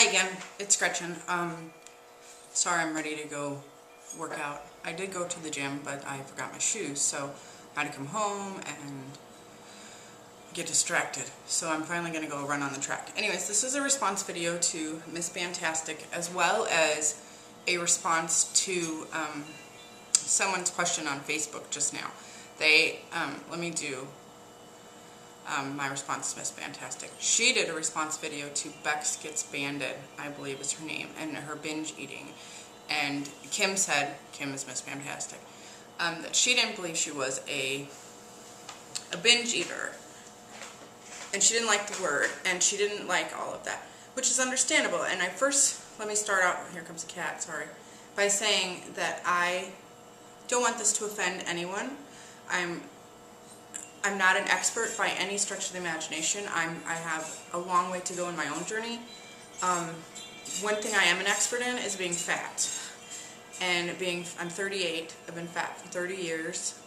Hi again, it's Gretchen. Sorry I'm ready to go work out. I did go to the gym, but I forgot my shoes, so I had to come home and get distracted. So I'm finally going to go run on the track. Anyways, this is a response video to msbandtastic, as well as a response to someone's question on Facebook just now. Let me do my response to msbandtastic. She did a response video to Bex Gets Banded, I believe is her name, and her binge eating. And Kim said, Kim is msbandtastic, that she didn't believe she was a binge eater. And she didn't like the word, and she didn't like all of that, which is understandable. And let me start out, here comes a cat, sorry, by saying that I don't want this to offend anyone. I'm not an expert by any stretch of the imagination. I have a long way to go in my own journey. One thing I am an expert in is being fat. And I'm 38, I've been fat for 30 years.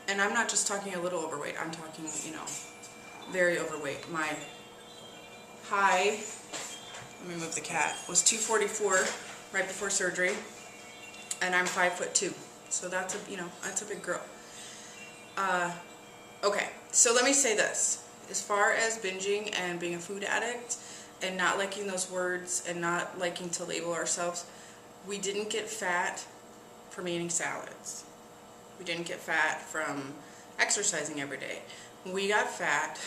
And I'm not just talking a little overweight, I'm talking, very overweight. My high, let me move the cat, was 244 right before surgery. And I'm 5'2". So that's a big girl. Okay, so let me say this. As far as binging and being a food addict and not liking those words and not liking to label ourselves, we didn't get fat from eating salads. We didn't get fat from exercising every day. We got fat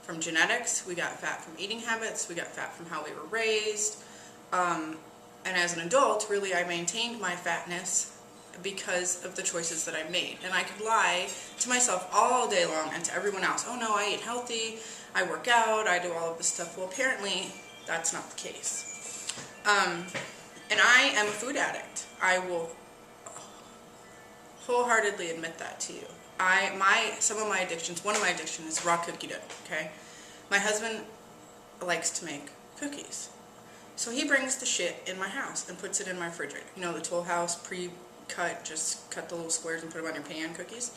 from genetics, we got fat from eating habits, we got fat from how we were raised. And as an adult, really, I maintained my fatness because of the choices that I made. And I could lie to myself all day long and to everyone else, oh no, I eat healthy, I work out, I do all of this stuff. Well, apparently that's not the case. And I am a food addict. I will wholeheartedly admit that to you. Some of my addictions, one of my addictions is raw cookie dough, okay? My husband likes to make cookies. So he brings the shit in my house and puts it in my refrigerator. You know, the Toll House pre-cut, just cut the little squares and put them on your pan cookies.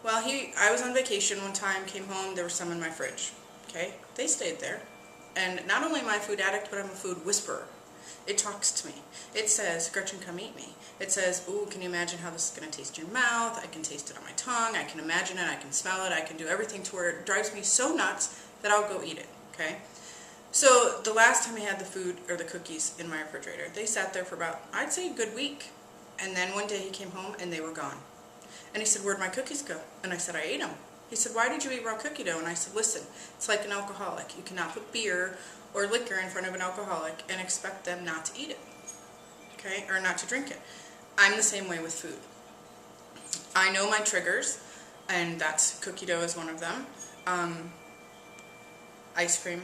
Well, I was on vacation one time, came home, there was some in my fridge, okay? They stayed there. And not only am I a food addict, but I'm a food whisperer. It talks to me. It says, Gretchen, come eat me. It says, ooh, can you imagine how this is going to taste in your mouth? I can taste it on my tongue. I can imagine it. I can smell it. I can do everything to where it drives me so nuts that I'll go eat it, okay? So the last time I had the food or the cookies in my refrigerator, they sat there for about, I'd say, a good week. And then one day he came home and they were gone. And he said, where'd my cookies go? And I said, I ate them. He said, why did you eat raw cookie dough? And I said, listen, it's like an alcoholic. You cannot put beer or liquor in front of an alcoholic and expect them not to eat it, okay, or not to drink it. I'm the same way with food. I know my triggers, and that's cookie dough is one of them. Ice cream.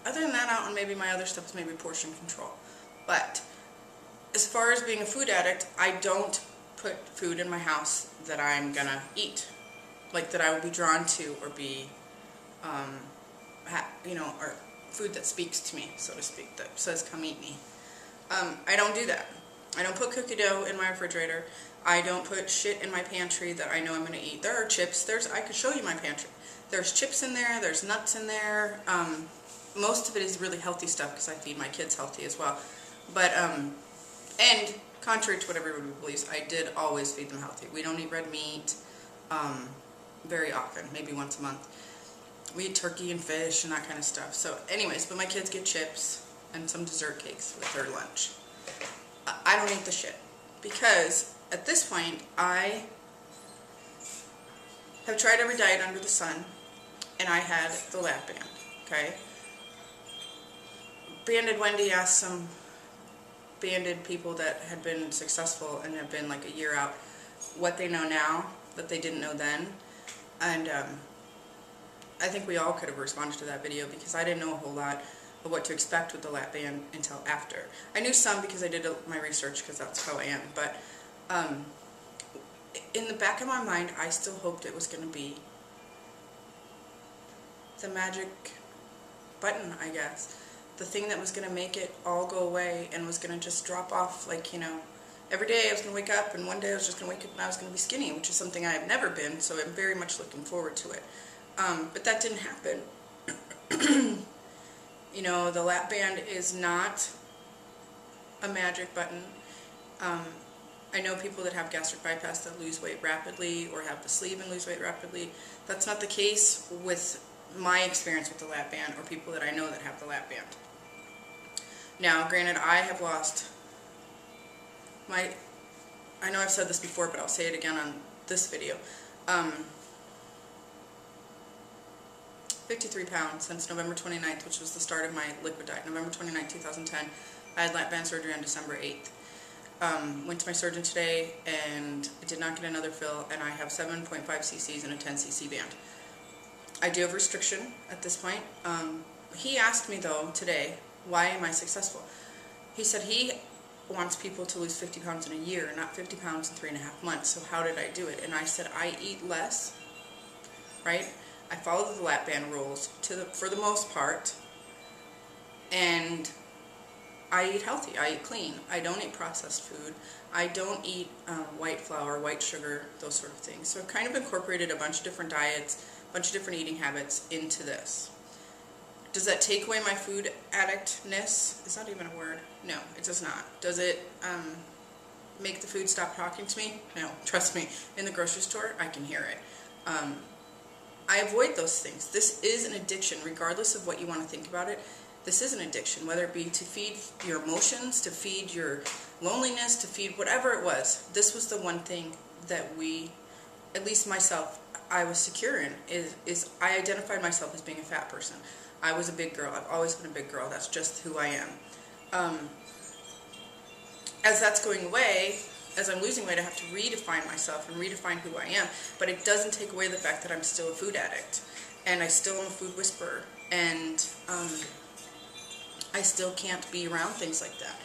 Other than that, out and maybe my other stuff is maybe portion control. But as far as being a food addict, I don't put food in my house that I'm gonna eat, like that I will be drawn to or be, or food that speaks to me, so to speak, that says come eat me. I don't do that. I don't put cookie dough in my refrigerator. I don't put shit in my pantry that I know I'm gonna eat. There are chips. I could show you my pantry. There's chips in there. There's nuts in there. Most of it is really healthy stuff because I feed my kids healthy as well. But, and contrary to what everybody believes, I did always feed them healthy. We don't eat red meat very often, maybe once a month. We eat turkey and fish and that kind of stuff. So anyways, but my kids get chips and some dessert cakes with their lunch. I don't eat the shit because at this point I have tried every diet under the sun and I had the lap band, okay? Banded Wendy asked some banded people that had been successful and have been like a year out what they know now that they didn't know then. And I think we all could have responded to that video because I didn't know a whole lot of what to expect with the lap band until after. I knew some because I did my research because that's how I am, but in the back of my mind I still hoped it was going to be the magic button, I guess. The thing that was going to make it all go away and was going to just drop off, like, every day I was going to wake up and one day I was just going to wake up and I was going to be skinny, which is something I have never been, so I'm very much looking forward to it. But that didn't happen. You know, the lap band is not a magic button. I know people that have gastric bypass that lose weight rapidly, or have the sleeve and lose weight rapidly. That's not the case with my experience with the lap band, or people that I know that have the lap band. Now, granted, I have lost I know I've said this before, but I'll say it again on this video. 53 pounds since November 29th, which was the start of my liquid diet. November 29th, 2010. I had lap band surgery on December 8th. Went to my surgeon today, and I did not get another fill, and I have 7.5 cc's and a 10 cc band. I do have restriction at this point. He asked me, though, today, why am I successful? He said he wants people to lose 50 pounds in a year, not 50 pounds in 3.5 months. So how did I do it? And I said, I eat less, right? I follow the lap band rules for the most part, and I eat healthy. I eat clean. I don't eat processed food. I don't eat white flour, white sugar, those sort of things. So I've kind of incorporated a bunch of different diets, a bunch of different eating habits into this. Does that take away my food addictness? Is that even a word? No, it does not. Does it make the food stop talking to me? No, trust me. In the grocery store, I can hear it. I avoid those things. This is an addiction, regardless of what you want to think about it. This is an addiction, whether it be to feed your emotions, to feed your loneliness, to feed whatever it was. This was the one thing that we, at least myself, I was secure in, is I identified myself as being a fat person. I was a big girl. I've always been a big girl. That's just who I am. As that's going away, as I'm losing weight, I have to redefine myself and redefine who I am. But it doesn't take away the fact that I'm still a food addict. And I still am a food whisperer. And I still can't be around things like that.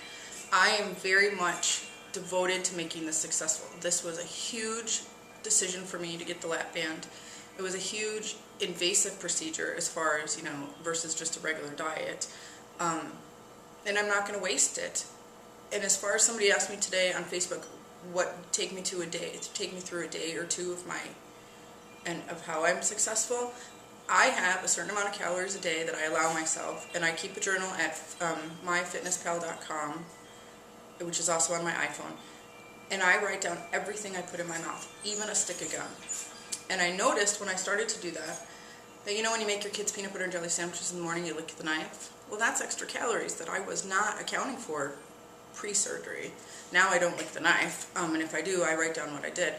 I am very much devoted to making this successful. This was a huge decision for me to get the lap band. It was a huge invasive procedure as far as, you know, versus just a regular diet. And I'm not going to waste it. And as far as somebody asked me today on Facebook, what take me through a day or two of of how I'm successful, I have a certain amount of calories a day that I allow myself, and I keep a journal at myfitnesspal.com, which is also on my iPhone, and I write down everything I put in my mouth, even a stick of gum. And I noticed when I started to do that, you know when you make your kids peanut butter and jelly sandwiches in the morning, you lick the knife? Well, that's extra calories that I was not accounting for pre-surgery. Now I don't lick the knife, and if I do, I write down what I did.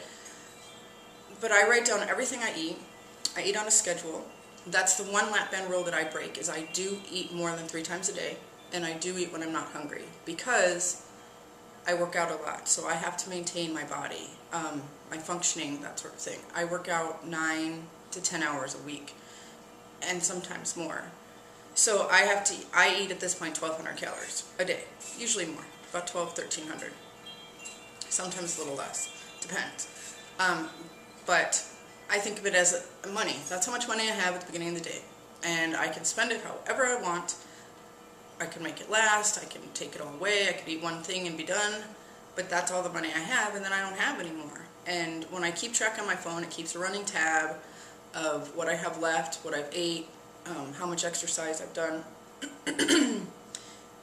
But I write down everything I eat on a schedule. That's the one lap band rule that I break, is I do eat more than 3 times a day, and I do eat when I'm not hungry, because I work out a lot, so I have to maintain my body, my functioning, that sort of thing. I work out 9 to 10 hours a week, and sometimes more. So I eat at this point 1,200 calories a day, usually more, about 1,300. Sometimes a little less, depends. But I think of it as money. That's how much money I have at the beginning of the day. And I can spend it however I want. I can make it last, I can take it all away, I could eat one thing and be done. But that's all the money I have, and then I don't have anymore. And when I keep track on my phone, it keeps a running tab of what I have left, what I've ate, how much exercise I've done.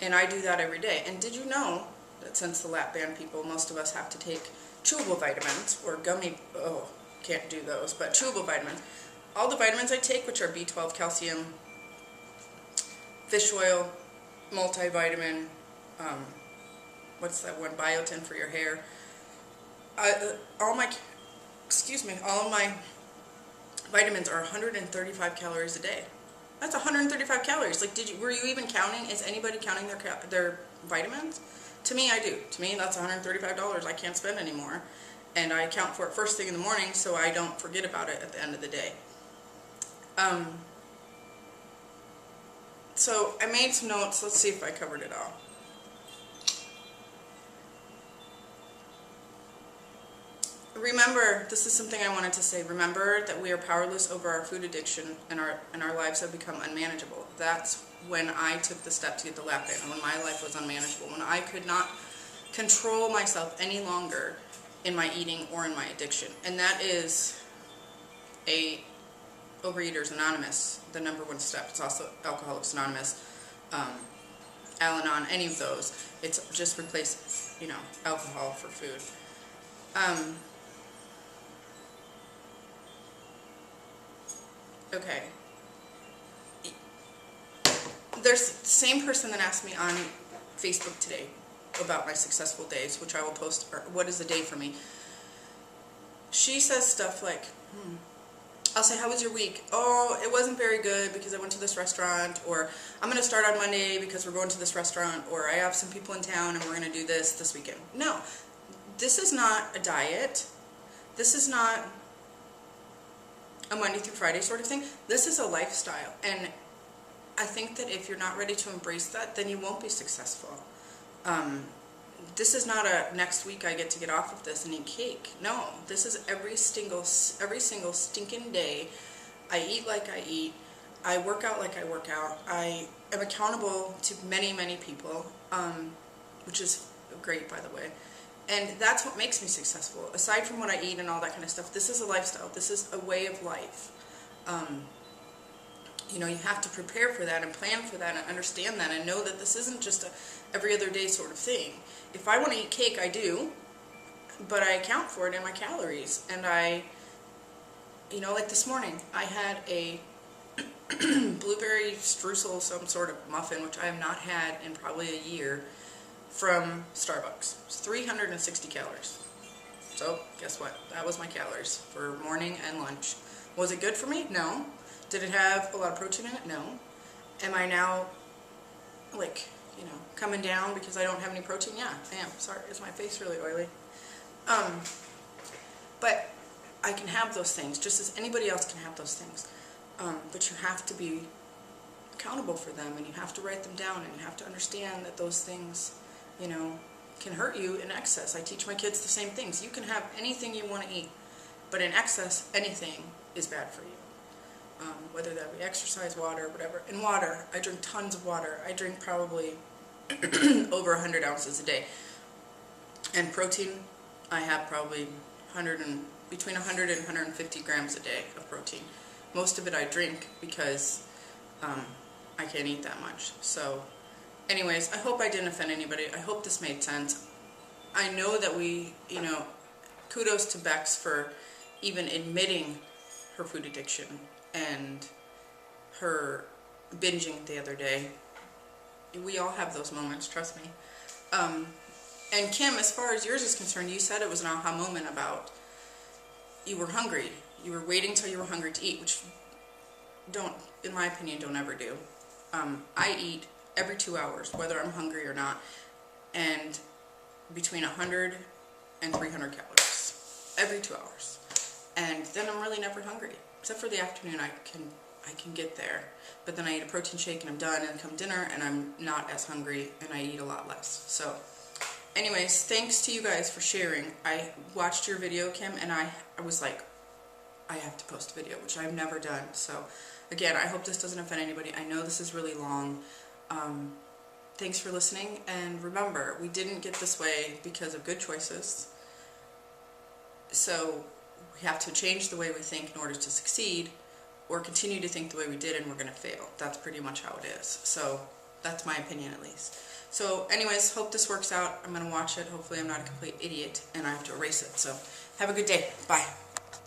And I do that every day. And did you know that since the lap band people, most of us have to take chewable vitamins or gummy, can't do those, but chewable vitamins. All the vitamins I take, which are B12, calcium, fish oil, multivitamin, what's that one, biotin for your hair. All my vitamins are 135 calories a day. That's 135 calories. Like, were you even counting? Is anybody counting their vitamins? To me, I do. To me, that's $135 I can't spend anymore. And I account for it first thing in the morning so I don't forget about it at the end of the day. So I made some notes. Let's see if I covered it all. Remember, this is something I wanted to say. Remember that we are powerless over our food addiction, and our lives have become unmanageable. That's when I took the step to get the lap band, and when my life was unmanageable, when I could not control myself any longer in my eating or in my addiction. And that is a Overeaters Anonymous, the #1 step. It's also Alcoholics Anonymous, Al-Anon, any of those. It's just replace, you know, alcohol for food. Okay. There's the same person that asked me on Facebook today about my successful days, which I will post, or what is a day for me. She says stuff like, I'll say, how was your week? Oh, it wasn't very good because I went to this restaurant, or I'm going to start on Monday because we're going to this restaurant, or I have some people in town and we're going to do this weekend. No, this is not a diet. This is not a Monday through Friday sort of thing. This is a lifestyle, and I think that if you're not ready to embrace that, then you won't be successful. This is not a next week I get to get off of this and eat cake. No, this is every single stinking day. I eat like I eat. I work out like I work out. I am accountable to many, many people, which is great, by the way. And that's what makes me successful. Aside from what I eat and all that kind of stuff, this is a lifestyle. This is a way of life. You know, you have to prepare for that and plan for that and understand that and know that this isn't just a every other day sort of thing. If I want to eat cake, I do, but I account for it in my calories. And I, you know, like this morning, I had a blueberry streusel, some sort of muffin, which I have not had in probably a year, from Starbucks. It's 360 calories. So, guess what? That was my calories for morning and lunch. Was it good for me? No. Did it have a lot of protein in it? No. Am I now, like, you know, coming down because I don't have any protein? Yeah, I am. Sorry, is my face really oily? But I can have those things, just as anybody else can have those things. But you have to be accountable for them, and you have to write them down, and you have to understand that those things, you know, can hurt you in excess. I teach my kids the same things. You can have anything you want to eat, but in excess, anything is bad for you. Whether that be exercise, water, whatever. In water, I drink tons of water. I drink probably over 100 ounces a day. And protein, I have probably between 100 and 150 grams a day of protein. Most of it I drink because I can't eat that much. So, anyways, I hope I didn't offend anybody. I hope this made sense. I know that we, you know, kudos to Bex for even admitting her food addiction and her binging the other day. We all have those moments, trust me. And Kim, as far as yours is concerned, you said it was an aha moment about you were hungry. You were waiting till you were hungry to eat, which in my opinion, don't ever do. I eat every 2 hours, whether I'm hungry or not, and between 100 and 300 calories every 2 hours. And then I'm really never hungry. Except for the afternoon, I can get there, but then I eat a protein shake and I'm done, and come dinner and I'm not as hungry and I eat a lot less. So anyways, thanks to you guys for sharing. I watched your video, Kim, and I was like, I have to post a video, which I've never done. So again, I hope this doesn't offend anybody. I know this is really long. Thanks for listening, and remember, we didn't get this way because of good choices. So we have to change the way we think in order to succeed, or continue to think the way we did and we're going to fail. That's pretty much how it is. So that's my opinion, at least. So anyways, hope this works out. I'm going to watch it. Hopefully I'm not a complete idiot and I have to erase it. So have a good day. Bye.